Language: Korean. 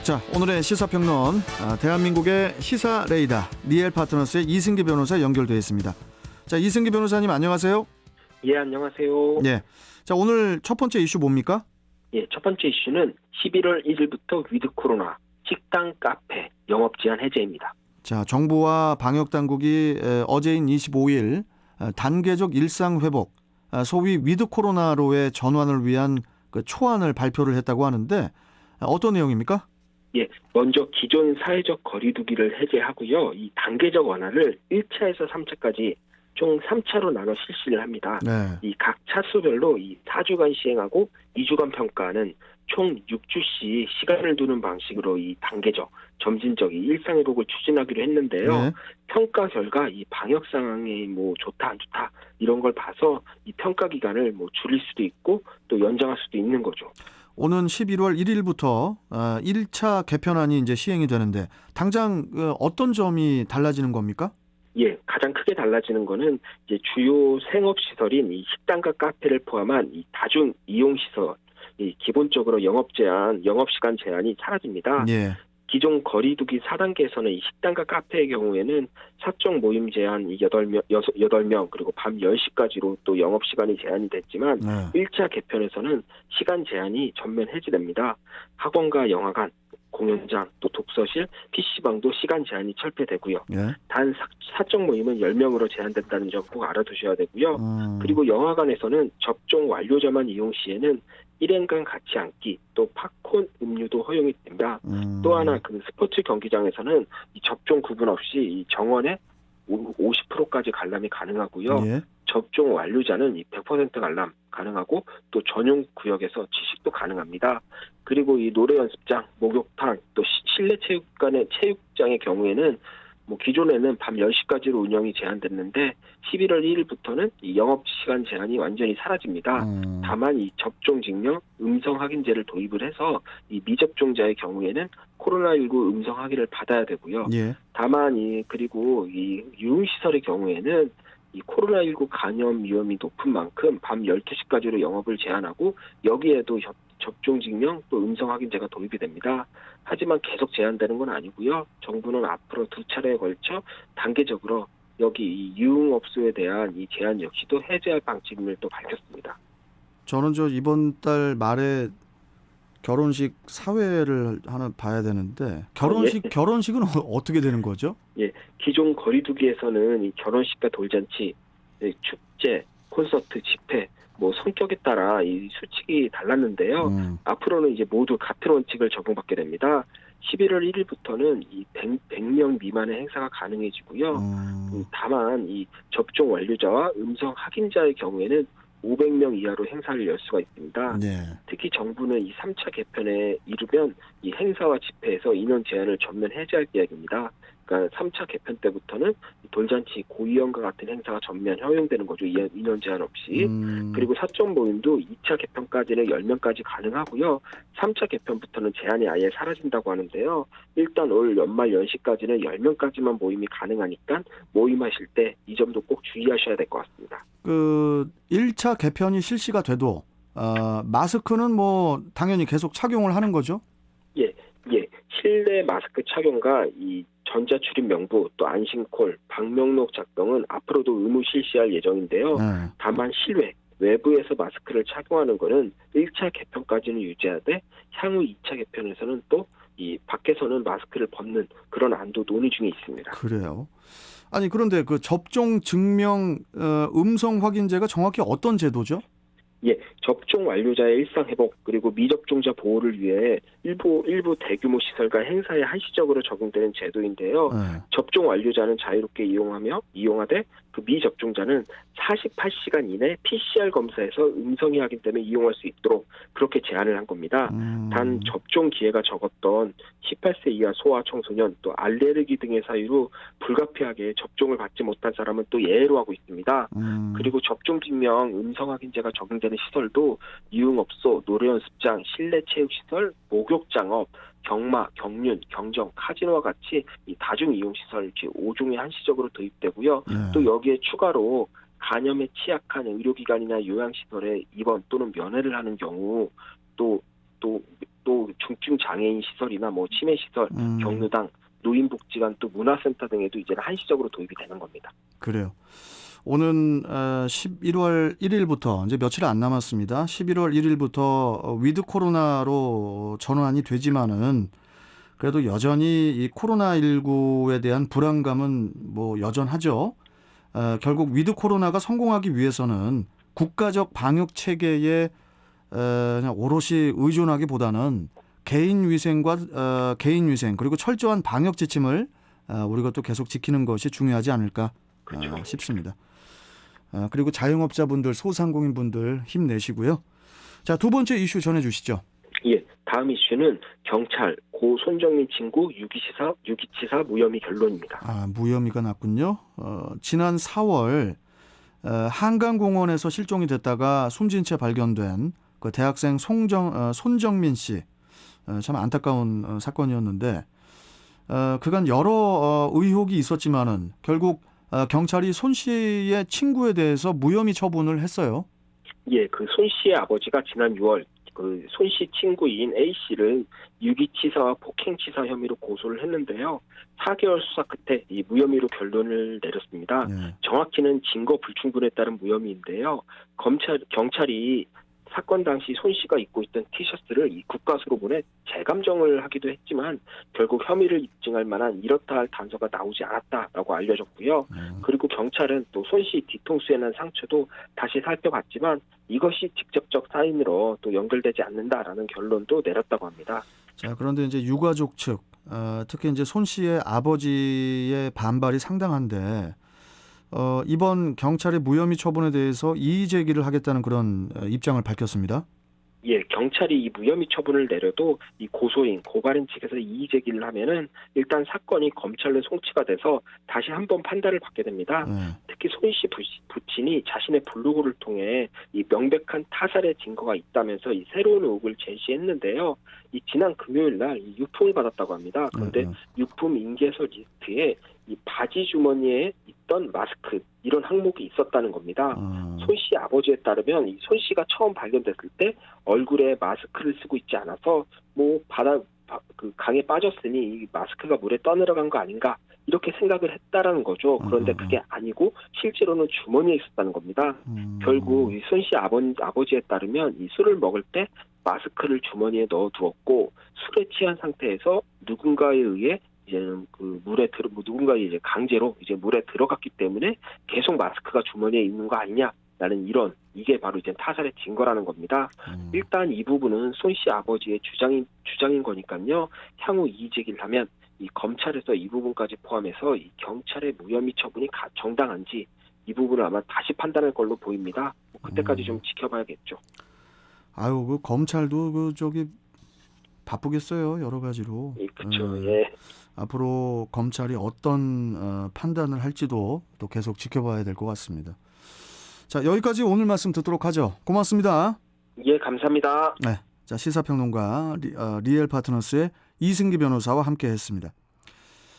자, 오늘의 시사평론, 대한민국의 시사 레이더 니엘 파트너스의 이승기 변호사 연결되어 있습니다. 자, 이승기 변호사님 안녕하세요. 예, 안녕하세요. 네. 자, 오늘 첫 번째 이슈 뭡니까? 예, 첫 번째 이슈는 11월 1일부터 위드 코로나 식당, 카페 영업 제한 해제입니다. 자, 정부와 방역 당국이 어제인 25일 단계적 일상 회복, 소위 위드 코로나로의 전환을 위한 그 초안을 발표를 했다고 하는데 어떤 내용입니까? 예, 먼저 기존 사회적 거리두기를 해제하고요. 이 단계적 완화를 1차에서 3차까지 총 3차로 나눠 실시를 합니다. 네. 이 각 차수별로 이 4주간 시행하고 2주간 평가하는 총 6주씩 시간을 두는 방식으로 이 단계적, 점진적 이 일상회복을 추진하기로 했는데요. 네. 평가 결과 이 방역 상황이 뭐 좋다 안 좋다 이런 걸 봐서 이 평가 기간을 뭐 줄일 수도 있고 또 연장할 수도 있는 거죠. 오는 11월 1일부터 1차 개편안이 이제 시행이 되는데 당장 어떤 점이 달라지는 겁니까? 예, 가장 크게 달라지는 거는 이제 주요 생업시설인 이 식당과 카페를 포함한 이 다중 이용시설, 이 기본적으로 영업시간 제한이 사라집니다. 예. 기존 거리두기 4단계에서는 이 식당과 카페의 경우에는 사적 모임 제한 8명 그리고 밤 10시까지로 또 영업시간이 제한이 됐지만 네. 1차 개편에서는 시간 제한이 전면 해제됩니다. 학원과 영화관, 공연장, 또 독서실, PC방도 시간 제한이 철폐되고요. 예. 단 사적 모임은 10명으로 제한된다는 점 꼭 알아두셔야 되고요. 그리고 영화관에서는 접종 완료자만 이용 시에는 1인간 같이 앉기, 또 팝콘 음료도 허용이 됩니다. 또 하나 그 스포츠 경기장에서는 이 접종 구분 없이 이 정원에 50%까지 관람이 가능하고요. 예. 접종 완료자는 이 100% 관람 가능하고 또 전용 구역에서 취식도 가능합니다. 그리고 이 노래 연습장, 목욕탕, 또 실내 체육장의 경우에는 뭐 기존에는 밤 10시까지로 운영이 제한됐는데 11월 1일부터는 이 영업시간 제한이 완전히 사라집니다. 다만 이 접종 증명 음성 확인제를 도입을 해서 이 미접종자의 경우에는 코로나19 음성 확인을 받아야 되고요. 예. 다만 그리고 이 유흥시설의 경우에는 이 코로나19 감염 위험이 높은 만큼 밤 12시까지로 영업을 제한하고 여기에도 접종 증명 또 음성 확인제가 도입이 됩니다. 하지만 계속 제한되는 건 아니고요. 정부는 앞으로 2차례에 걸쳐 단계적으로 여기 이 유흥업소에 대한 이 제한 역시도 해제할 방침을 또 밝혔습니다. 저는 이번 달 말에 결혼식 사회를 하나 봐야 되는데 결혼식은 어떻게 되는 거죠? 예, 기존 거리두기에서는 이 결혼식과 돌잔치, 축제, 콘서트, 집회 뭐 성격에 따라 이 수칙이 달랐는데요. 앞으로는 이제 모두 같은 원칙을 적용받게 됩니다. 11월 1일부터는 이 100명 미만의 행사가 가능해지고요. 다만 이 접종 완료자와 음성 확인자의 경우에는 500명 이하로 행사를 열 수가 있습니다. 네. 특히 정부는 이 3차 개편에 이르면 이 행사와 집회에서 인원 제한을 전면 해제할 계획입니다. 그러니까 3차 개편 때부터는 돌잔치, 고위험과 같은 행사가 전면 허용되는 거죠. 인원 제한 없이. 그리고 사적 모임도 2차 개편까지는 10명까지 가능하고요. 3차 개편부터는 제한이 아예 사라진다고 하는데요. 일단 올 연말 연시까지는 10명까지만 모임이 가능하니까 모임하실 때 이 점도 꼭 주의하셔야 될 것 같습니다. 1차 개편이 실시가 돼도 마스크는 뭐 당연히 계속 착용을 하는 거죠? 예. 실내 마스크 착용과 이 전자출입 명부, 또 안심콜, 방명록 작성은 앞으로도 의무 실시할 예정인데요. 다만 실외, 외부에서 마스크를 착용하는 것은 1차 개편까지는 유지하되 향후 2차 개편에서는 또 이 밖에서는 마스크를 벗는 그런 안도 논의 중에 있습니다. 그래요. 아니 그런데 그 접종 증명 음성 확인제가 정확히 어떤 제도죠? 예, 접종 완료자의 일상 회복 그리고 미접종자 보호를 위해 일부 대규모 시설과 행사에 한시적으로 적용되는 제도인데요. 접종 완료자는 자유롭게 이용하되 그 미접종자는 48시간 이내 PCR 검사에서 음성이 확인되면 이용할 수 있도록 그렇게 제한을 한 겁니다. 단 접종 기회가 적었던 18세 이하 소아 청소년 또 알레르기 등의 사유로 불가피하게 접종을 받지 못한 사람은 또 예외로 하고 있습니다. 그리고 접종 증명 음성 확인제가 적용되는 시설도 유흥업소, 노래연습장, 실내 체육시설, 목욕장업, 경마, 경륜, 경정, 카지노와 같이 이 다중이용시설 5종이 한시적으로 도입되고요. 또 여기에 추가로 간염에 취약한 의료기관이나 요양시설에 입원 또는 면회를 하는 경우 또 또 중증 장애인 시설이나 뭐 치매 시설, 경로당, 노인복지관 또 문화센터 등에도 이제는 한시적으로 도입이 되는 겁니다. 그래요. 오는 11월 1일부터 이제 며칠 안 남았습니다. 11월 1일부터 위드 코로나로 전환이 되지만은 그래도 여전히 이 코로나19에 대한 불안감은 뭐 여전하죠. 결국 위드 코로나가 성공하기 위해서는 국가적 방역 체계에 그냥 오롯이 의존하기보다는 개인 위생 그리고 철저한 방역 지침을 우리가 또 계속 지키는 것이 중요하지 않을까 그렇죠. 싶습니다. 그리고 자영업자분들, 소상공인분들 힘내시고요. 자, 두 번째 이슈 전해주시죠. 예, 다음 이슈는 경찰 고 손정민 친구 유기치사 무혐의 결론입니다. 무혐의가 났군요. 지난 4월 한강공원에서 실종이 됐다가 숨진 채 발견된 그 대학생 손정민 씨, 참 안타까운 사건이었는데 그간 여러 의혹이 있었지만은 결국 경찰이 손 씨의 친구에 대해서 무혐의 처분을 했어요. 예, 그 손 씨의 아버지가 지난 6월 그 손 씨 친구인 A 씨를 유기치사와 폭행치사 혐의로 고소를 했는데요. 4개월 수사 끝에 이 무혐의로 결론을 내렸습니다. 네. 정확히는 증거 불충분에 따른 무혐의인데요. 경찰이 사건 당시 손 씨가 입고 있던 티셔츠를 이 국과수로 보내 재감정을 하기도 했지만 결국 혐의를 입증할 만한 이렇다 할 단서가 나오지 않았다라고 알려졌고요. 그리고 경찰은 또 손 씨 뒤통수에 난 상처도 다시 살펴봤지만 이것이 직접적 사인으로 또 연결되지 않는다라는 결론도 내렸다고 합니다. 자, 그런데 이제 유가족 측, 특히 이제 손 씨의 아버지의 반발이 상당한데 이번 경찰의 무혐의 처분에 대해서 이의 제기를 하겠다는 그런 입장을 밝혔습니다. 예, 경찰이 이 무혐의 처분을 내려도 이 고발인 측에서 이의 제기를 하면은 일단 사건이 검찰로 송치가 돼서 다시 한번 판단을 받게 됩니다. 특히 손 씨 부친이 자신의 블로그를 통해 이 명백한 타살의 증거가 있다면서 이 새로운 의혹을 제시했는데요. 이 지난 금요일 날 이 유품을 받았다고 합니다. 그런데 유품 인계서 리스트에 이 바지 주머니에 있던 마스크 이런 항목이 있었다는 겁니다. 손 씨 아버지에 따르면 이 손 씨가 처음 발견됐을 때 얼굴에 마스크를 쓰고 있지 않아서 뭐 강에 빠졌으니 이 마스크가 물에 떠내려간 거 아닌가 이렇게 생각을 했다라는 거죠. 그런데 그게 아니고 실제로는 주머니에 있었다는 겁니다. 결국 이 손 씨 아버지에 따르면 이 술을 먹을 때 마스크를 주머니에 넣어두었고 술에 취한 상태에서 누군가에 의해 이제는 그 누군가 이제 강제로 이제 물에 들어갔기 때문에 계속 마스크가 주머니에 있는 거 아니냐라는 이게 바로 이제 타살의 증거라는 겁니다. 일단 이 부분은 손 씨 아버지의 주장인 거니까요. 향후 이의 제기를 하면 이 검찰에서 이 부분까지 포함해서 이 경찰의 무혐의 처분이 정당한지 이 부분을 아마 다시 판단할 걸로 보입니다. 그때까지 좀 지켜봐야겠죠. 그 검찰도 바쁘겠어요, 여러 가지로. 그렇죠. 예. 앞으로 검찰이 어떤 판단을 할지도 또 계속 지켜봐야 될 것 같습니다. 자, 여기까지 오늘 말씀 듣도록 하죠. 고맙습니다. 예, 감사합니다. 네, 자, 시사평론가 리엘 파트너스의 이승기 변호사와 함께했습니다.